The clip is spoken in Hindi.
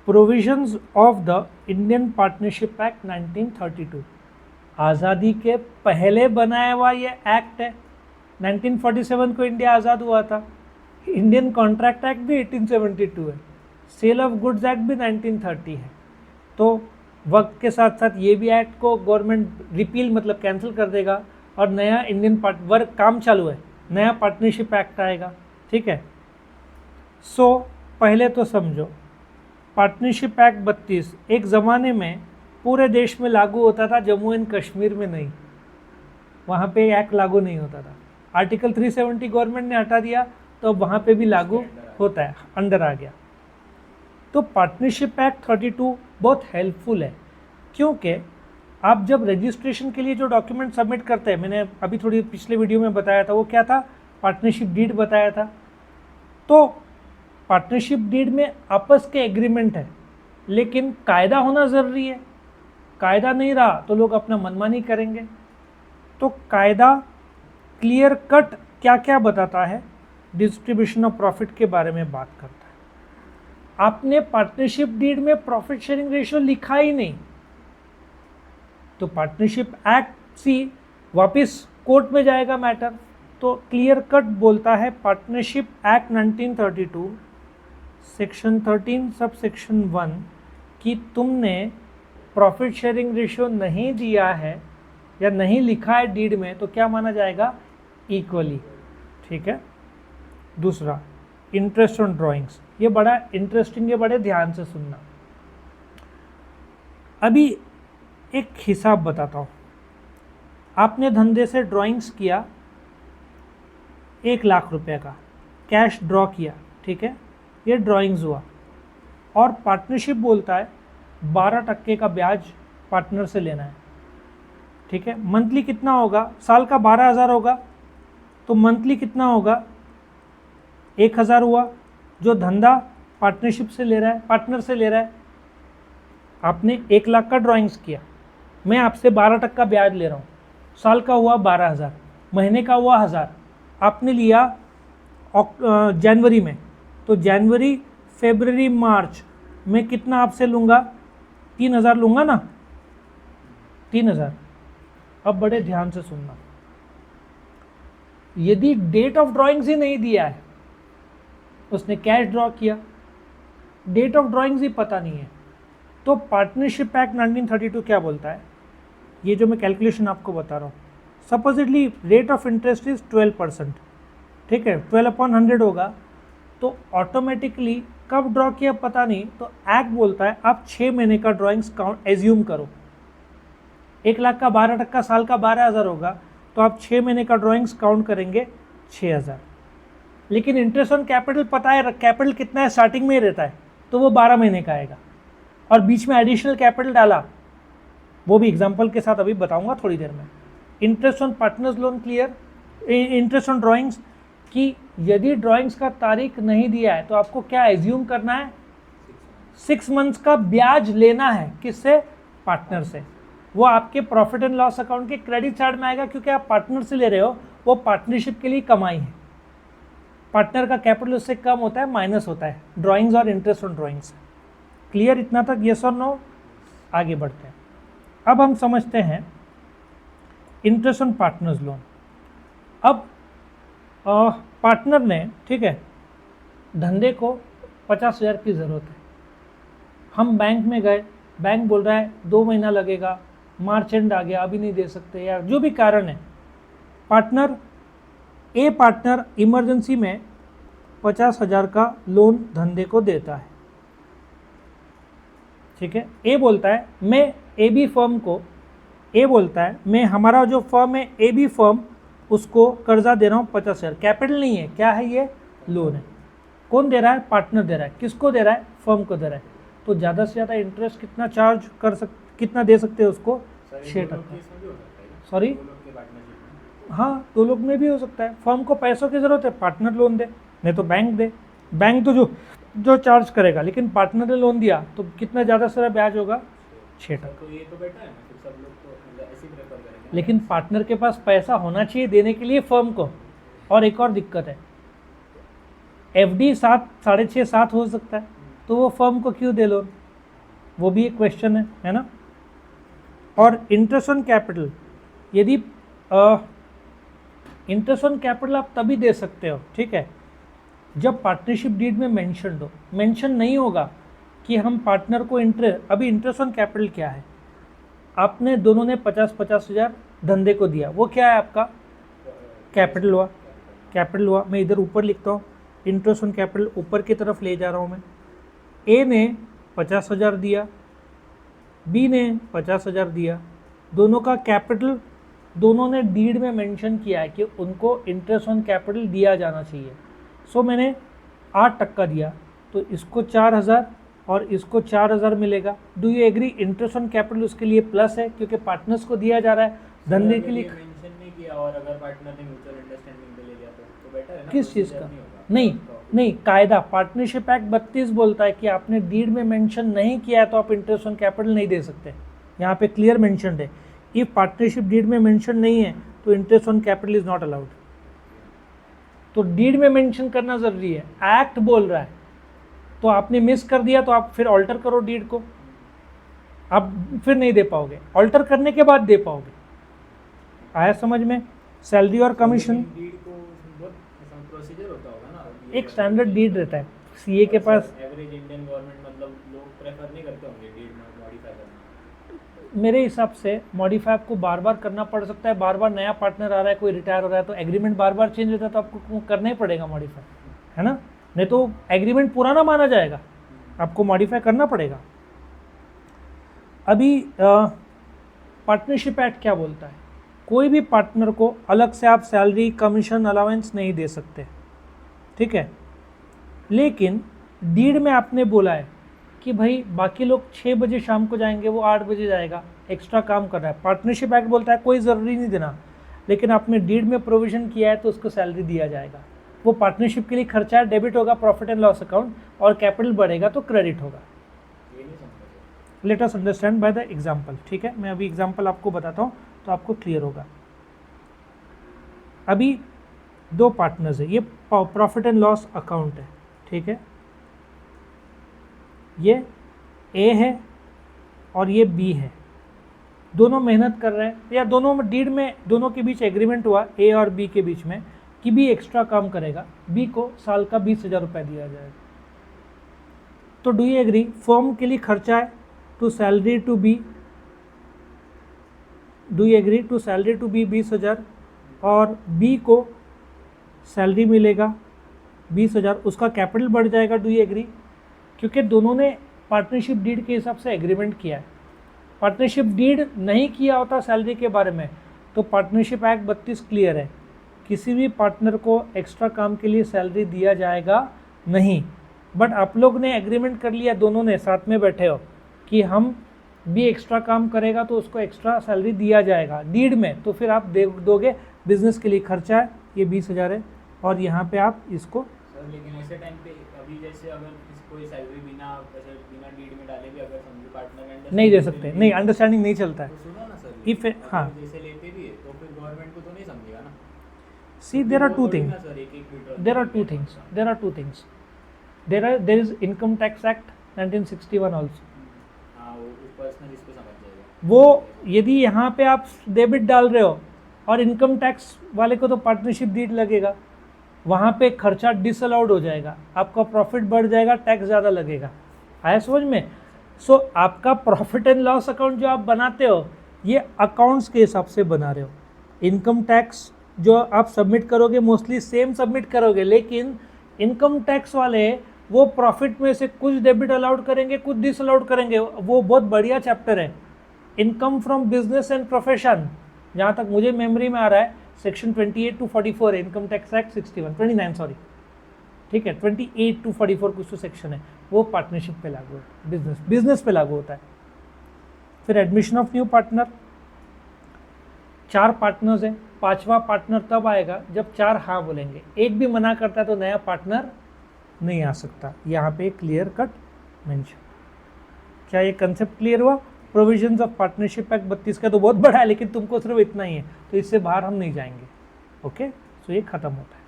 Provisions of the Indian partnership act 1932, आज़ादी के पहले बनाया हुआ ये एक्ट है। 1947 को इंडिया आज़ाद हुआ था। इंडियन कॉन्ट्रैक्ट एक्ट भी 1872 है, सेल ऑफ गुड्स एक्ट भी 1930 है। तो वक्त के साथ साथ ये भी एक्ट को गवर्नमेंट रिपील मतलब कैंसिल कर देगा और नया इंडियन वर्क काम चालू है, नया पार्टनरशिप एक्ट आएगा। ठीक है। सो पहले तो समझो, पार्टनरशिप एक्ट 32 एक ज़माने में पूरे देश में लागू होता था, जम्मू एंड कश्मीर में नहीं, वहाँ पे एक्ट लागू नहीं होता था। आर्टिकल 370 गवर्नमेंट ने हटा दिया तो वहाँ पे भी लागू होता है, अंडर आ गया। तो पार्टनरशिप एक्ट 32 बहुत हेल्पफुल है, क्योंकि आप जब रजिस्ट्रेशन के लिए जो डॉक्यूमेंट सबमिट करते हैं, मैंने अभी थोड़ी पिछले वीडियो में बताया था, वो क्या था, पार्टनरशिप डीड बताया था। तो पार्टनरशिप डीड में आपस के एग्रीमेंट है, लेकिन कायदा होना ज़रूरी है। कायदा नहीं रहा तो लोग अपना मनमानी करेंगे। तो कायदा क्लियर कट क्या क्या बताता है, डिस्ट्रीब्यूशन ऑफ प्रॉफिट के बारे में बात करता है। आपने पार्टनरशिप डीड में प्रॉफिट शेयरिंग रेशियो लिखा ही नहीं, तो पार्टनरशिप एक्ट सी वापस कोर्ट में जाएगा मैटर। तो क्लियर कट बोलता है partnership act 1932 section 13 sub section 1 कि तुमने प्रॉफिट शेयरिंग रेशियो नहीं दिया है या नहीं लिखा है डीड में, तो क्या माना जाएगा, इक्वली। ठीक है। दूसरा, इंटरेस्ट ऑन ड्राइंग्स, ये बड़ा इंटरेस्टिंग है, बड़े ध्यान से सुनना। अभी एक हिसाब बताता हूँ। आपने धंधे से ड्राइंग्स किया 1 लाख रुपए का, कैश ड्रॉ किया, ठीक है, ये ड्राइंग्स हुआ, और पार्टनरशिप बोलता है 12% का ब्याज पार्टनर से लेना है। ठीक है। मंथली कितना होगा, साल का 12,000 होगा, तो मंथली कितना होगा, 1,000 हुआ, जो धंधा पार्टनरशिप से ले रहा है, पार्टनर से ले रहा है। आपने 1 लाख का ड्राइंग्स किया, मैं आपसे 12% ब्याज ले रहा हूँ, साल का हुआ 12,000, महीने का हुआ 1,000। आपने लिया जनवरी में, तो जनवरी फरवरी मार्च में कितना आपसे लूँगा, 3,000 लूँगा ना, 3,000। अब बड़े ध्यान से सुनना, यदि डेट ऑफ ड्राइंग्स ही नहीं दिया है, उसने कैश ड्रॉ किया, डेट ऑफ ड्राइंग्स ही पता नहीं है, तो पार्टनरशिप एक्ट 1932 क्या बोलता है, ये जो मैं कैलकुलेशन आपको बता रहा हूँ, supposedly rate of interest is 12%, ठीक है, 12/100 होगा, तो ऑटोमेटिकली कब ड्रॉ किया पता नहीं, तो एक्ट बोलता है आप 6 महीने का ड्राइंग्स काउंट एज्यूम करो। 1 लाख का 12%, साल का 12,000 होगा, तो आप 6 महीने का ड्राइंग्स काउंट करेंगे 6,000। लेकिन इंटरेस्ट ऑन कैपिटल पता है, कैपिटल कितना है, स्टार्टिंग में ही रहता है, तो वो 12 महीने का आएगा, और बीच में एडिशनल कैपिटल डाला, वो भी एग्जांपल के साथ अभी बताऊंगा थोड़ी देर में। Interest on partners loan clear, interest on drawings कि यदि ड्राइंग्स का तारीख नहीं दिया है तो आपको क्या एज्यूम करना है, 6 मंथ्स का ब्याज लेना है, किससे, पार्टनर से। वो आपके प्रॉफिट एंड लॉस अकाउंट के क्रेडिट साइड में आएगा, क्योंकि आप पार्टनर से ले रहे हो, वो पार्टनरशिप के लिए कमाई है, पार्टनर का कैपिटल उससे कम होता है, माइनस होता है, ड्राइंग्स और इंटरेस्ट ऑन ड्राइंग्स। क्लियर इतना तक, येस और नो? आगे बढ़ते हैं। अब हम समझते हैं इंटरेस्ट ऑन पार्टनर्स लोन। अब पार्टनर ने, ठीक है, धंधे को 50,000 की ज़रूरत है, हम बैंक में गए, बैंक बोल रहा है 2 महीना लगेगा, मार्च एंड आ गया, अभी नहीं दे सकते, या जो भी कारण है, पार्टनर इमरजेंसी में 50,000 का लोन धंधे को देता है। ठीक है। ए बोलता है मैं AB फर्म को, ए बोलता है मैं, हमारा जो फर्म है AB फर्म, उसको कर्जा दे रहा हूँ 50,000, कैपिटल नहीं है, क्या है ये, लोन है। कौन दे रहा है, पार्टनर दे रहा है, किसको दे रहा है, फर्म को दे रहा है। तो ज़्यादा से ज़्यादा इंटरेस्ट कितना चार्ज कर कितना दे सकते हैं उसको, 6%। सॉरी, हाँ, 2 लोग में भी हो सकता है। फर्म को पैसों की ज़रूरत है, पार्टनर लोन दे, नहीं तो बैंक दे, बैंक तो जो चार्ज करेगा, लेकिन पार्टनर ने लोन दिया तो कितना ज़्यादा से ज़्यादा ब्याज होगा, 6%। तो ये तो बेटा है ना, फिर सब लोग तो ऐसे ही प्रेफर करेंगे। लेकिन पार्टनर के पास पैसा होना चाहिए देने के लिए फर्म को। और एक और दिक्कत है, FD 7, 6.5, 7 हो सकता है, तो वो फर्म को क्यों दे लोन, वो भी एक क्वेश्चन है ना। और इंटरेस्ट ऑन कैपिटल, यदि इंटरेस्ट ऑन कैपिटल आप तभी दे सकते हो, ठीक है, जब पार्टनरशिप डीड में मेंशन हो। मेंशन नहीं होगा कि हम पार्टनर को अभी इंटरेस्ट ऑन कैपिटल क्या है, आपने दोनों ने 50-50 हज़ार धंधे को दिया, वो क्या है आपका कैपिटल हुआ। कैपिटल हुआ, मैं इधर ऊपर लिखता हूँ, इंटरेस्ट ऑन कैपिटल ऊपर की तरफ ले जा रहा हूँ मैं। ए ने 50,000 दिया, बी ने 50,000 दिया, दोनों का कैपिटल दोनों ने डीड में मेंशन किया है कि उनको इंटरेस्ट ऑन कैपिटल दिया जाना चाहिए। सो मैंने 8% दिया, तो इसको 4,000 और इसको 4,000 मिलेगा। Do you agree, interest on capital उसके लिए प्लस है क्योंकि पार्टनर्स को दिया जा रहा है धंधे के लिए। मेंशन नहीं किया और अगर पार्टनर ने म्यूचुअल अंडरस्टैंडिंग पे ले लिया तो बेटर है ना। किस चीज़ का नहीं कायदा पार्टनरशिप एक्ट 32 बोलता है कि आपने डीड में मेंशन नहीं किया है तो आप इंटरेस्ट ऑन कैपिटल नहीं दे सकते। यहाँ पे क्लियर मेंशन है, इफ पार्टनरशिप डीड में मेंशन नहीं है तो interest on capital is not allowed. तो डीड में मेंशन करना जरूरी है, एक्ट बोल रहा है, तो आपने मिस कर दिया तो आप फिर ऑल्टर करो डीड को, आप फिर नहीं दे पाओगे, ऑल्टर करने के बाद दे पाओगे। आया समझ में। सैलरी और कमीशन डीड को बहुत प्रोसीजर होता होगा ना, एक स्टैंडर्ड डीड रहता है सीए के पास। एवरेज इंडियन गवर्नमेंट मतलब लोग प्रेफर नहीं करते होंगे डीड में मॉडिफाई करना। मेरे हिसाब से मॉडिफाई आपको बार बार करना पड़ सकता है, बार बार नया पार्टनर आ रहा है, कोई रिटायर हो रहा है तो एग्रीमेंट बार बार चेंज होता है, तो आपको करना ही पड़ेगा मॉडिफाई, है ना, नहीं तो एग्रीमेंट पुराना माना जाएगा, आपको मॉडिफाई करना पड़ेगा। अभी पार्टनरशिप एक्ट क्या बोलता है, कोई भी पार्टनर को अलग से आप सैलरी कमीशन अलाउंस नहीं दे सकते, ठीक है। लेकिन डीड में आपने बोला है कि भाई बाकी लोग 6 बजे शाम को जाएंगे, वो 8 बजे जाएगा, एक्स्ट्रा काम कर रहा है। पार्टनरशिप एक्ट बोलता है कोई ज़रूरी नहीं देना, लेकिन आपने डीड में प्रोविज़न किया है तो उसको सैलरी दिया जाएगा। वो पार्टनरशिप के लिए खर्चा है, डेबिट होगा प्रॉफिट एंड लॉस अकाउंट, और कैपिटल बढ़ेगा तो क्रेडिट होगा। Let us understand by the example, ठीक है। मैं अभी एग्जाम्पल आपको बताता हूँ तो आपको क्लियर होगा। अभी 2 पार्टनर्स है, ये प्रॉफिट एंड लॉस अकाउंट है, ठीक है, ये ए है और ये बी है, दोनों मेहनत कर रहे हैं, या दोनों में डीड में दोनों के बीच एग्रीमेंट हुआ ए और बी के बीच में कि बी एक्स्ट्रा काम करेगा, बी को साल का 20,000 रुपये दिया जाएगा। तो डू यू एग्री, फर्म के लिए खर्चा है to salary to B, do you agree, to salary to B 20,000 और बी को सैलरी मिलेगा 20,000, उसका कैपिटल बढ़ जाएगा। डू यू एग्री, क्योंकि दोनों ने पार्टनरशिप डीड के हिसाब से एग्रीमेंट किया है। पार्टनरशिप डीड नहीं किया होता सैलरी के बारे में तो पार्टनरशिप एक्ट 32 क्लियर है, किसी भी पार्टनर को एक्स्ट्रा काम के लिए सैलरी दिया जाएगा नहीं। बट आप लोग ने एग्रीमेंट कर लिया, दोनों ने साथ में बैठे हो कि हम भी एक्स्ट्रा काम करेगा तो उसको एक्स्ट्रा सैलरी दिया जाएगा डीड में, तो फिर आप दोगे, बिजनेस के लिए खर्चा है, ये 20,000 है और यहाँ पे आप इसको। सर लेकिन ऐसे टाइम पे अभी जैसे अगर कोई सैलरी बिना डीड में डाले भी अगर समझो पार्टनर नहीं दे सकते, नहीं अंडरस्टैंडिंग नहीं चलता है। तो सुनो ना सर, इफ हाँ, जैसे लेते भी है तो फिर गवर्नमेंट को तो नहीं समझेगा ना। See there are 2 things, there are two things, there is income tax act 1961 also। हाँ वो पर्सनल इसको समझ जाएगा। वो यदि यहाँ पे आप डेबिट डाल रहे हो और इनकम टैक्स वाले को तो पार्टनरशिप डीड लगेगा, वहाँ पे खर्चा डिसअलाउड हो जाएगा, आपका प्रॉफिट बढ़ जाएगा, टैक्स ज़्यादा लगेगा। आया समझ में। सो आपका प्रॉफिट एंड लॉस अकाउंट जो आप बनाते हो ये अकाउंट्स के हिसाब से बना रहे हो। इनकम टैक्स जो आप सबमिट करोगे मोस्टली सेम सबमिट करोगे, लेकिन इनकम टैक्स वाले वो प्रॉफिट में से कुछ डेबिट अलाउड करेंगे, कुछ डिसअलाउड करेंगे। वो बहुत बढ़िया चैप्टर है, income from business and profession, जहाँ तक मुझे मेमोरी में आ रहा है सेक्शन 28 to 44 है इनकम टैक्स एक्ट 29 सॉरी, ठीक है, 28 to 44 कुछ तो सेक्शन है, वो पार्टनरशिप पे लागू है, बिजनेस पे लागू होता है। फिर admission of new partner, 4 partners है, 5वां पार्टनर तब आएगा जब 4 हाँ बोलेंगे, एक भी मना करता है तो नया पार्टनर नहीं आ सकता। यहाँ पे क्लियर कट मेंशन। क्या ये कंसेप्ट क्लियर हुआ। प्रोविजंस ऑफ पार्टनरशिप एक्ट 32 का तो बहुत बड़ा है, लेकिन तुमको सिर्फ इतना ही है, तो इससे बाहर हम नहीं जाएंगे। ओके, सो ये खत्म होता है।